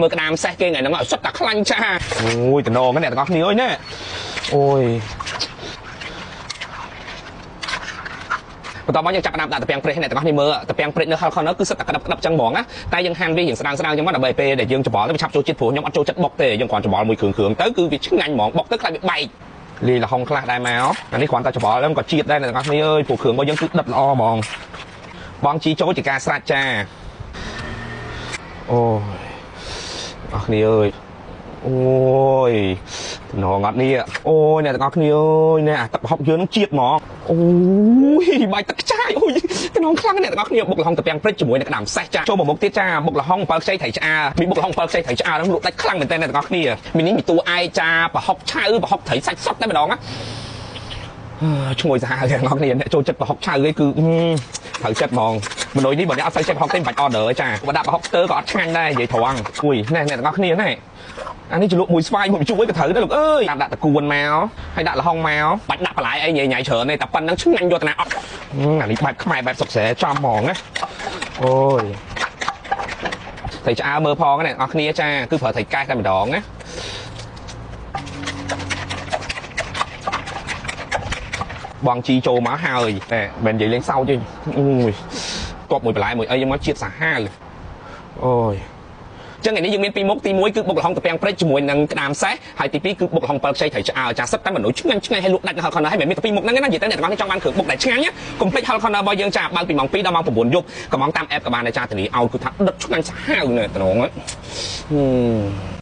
មើលក្តាមសេះគេថ្ងៃហ្នឹងឲ្យសុទ្ធតែខ្លាញ់ចាអូយតំណងនេះទាំងអស់គ្នាអើយណាអូយបន្តមកយើងចាប់ដាក់តាពាំងព្រេះនេះទាំងអស់គ្នាមើលតាពាំងព្រេះនៅខលខនគឺសិតតែក្តាប់ចឹងហ្មងណាតែយើងហាន់វាយ៉ាងស្ដាងចឹងមកដើម្បីពេលដែលយើងច្បល់ទៅវាឆាប់ចូលចិត្តព្រោះខ្ញុំអត់ចូលចិត្តបុកទេយើងគ្រាន់ច្បល់មួយគ្រឿងទៅគឺវាឆ្ងាញ់ហ្មងបុកទៅខ្លាចវាបែកលាយល្ហុងខ្លះដែរមកអានេះគ្រាន់តែច្បល់ហ្នឹងក៏ជាតិដែរទាំងអស់គ្នាអើយព្រោះគ្រឿងរបស់យើងគឺដិតល្អហ្មងបងជីចូលជាការស្រាច់ចាអូយអស់គ្នាអើយអូយតំណងអត់នេះអូយអ្នកទាំងអស់គ្នាអើយនេះអាទឹកប្រហុកយើងនឹងជាតិហ្មងអូយបាយទឹកខ្ចាយអូយតំណងខ្លាំងអ្នកទាំងអស់គ្នាបុកល្ហុងតាពាំងព្រឹកជាមួយនឹងក្តាមសេះចាចូលមកមុខទៀតចាបុកល្ហុង7ខ្ចីត្រីឆ្អើមានបុកល្ហុង7ខ្ចីត្រីឆ្អើហ្នឹងលក់ដាច់ខ្លាំងមែនតើអ្នកទាំងអស់គ្នាមាននេះមានតួឯកចាប្រហុកឆៅប្រហុកត្រីសាច់សុតតែម្ដងណាឈ្ងុយសាហាវទាំងអស់គ្នាអ្នកចូលចិត្តប្រហុកឆៅគេគឺត្រូវចិត្តហ្មងមនុស្សនេះបើអ្នកអត់សូវចិត្តប្រហុកទេមិនបាច់ order ទេចាបើដាក់ប្រហុកស្ទើក៏អត់ឆ្ងាញ់ដែរនិយាយត្រង់អុយណែអ្នកទាំងអស់គ្នាណែអានេះជ្រលក់មួយស្វាយមួយជូរអីក៏ត្រូវដែរលោកអើយដាក់តកួនមកហើយដាក់ល្ហុងមកបាច់ដាក់បន្លែអីញ៉ៃច្រើនទេតែប៉ុណ្្នឹងឆ្ងាញ់យកតាណាអត់អានេះបែបខ្មែរបែបសុកស្រែចំហ្មងណាអូយត្រីឆ្អើមើលផងអ្នកទាំងអស់គ្នាចាគឺប្រើត្រីកែសតែម្ដងណាបងជីចូលមកហើយតែមិននិយាយលេងសើចទេអូយតបមួយបន្លែមួយអីមកជាតិសាហាវអូយចឹងថ្ងៃនេះយើងមានពីរមុខទី1គឺបុកល្ហុងតាពាំងព្រឹកជាមួយនឹងក្តាមសេះហើយទី2គឺបុកល្ហុង7ខ្ចីត្រីឆ្អើចាសិតតែមនុស្សឆ្ងាញ់ឲ្យលក់ដាច់នៅហលខនហើយមិនមានតែពីរមុខហ្នឹងណានិយាយទៅអ្នកទាំងអស់គ្នាចង់បានគ្រឿងបុកដែលឆ្ងាញ់កុំភ្លេចហលខនរបស់យើងចាបើកពីម៉ោង2ដល់ម៉ោង9យប់កំងតាម app ក៏បានដែរចាធានាឲ្យគឺថាដិតឆ្ងាញ់សាហាវនៅត្រង់ហ្នឹង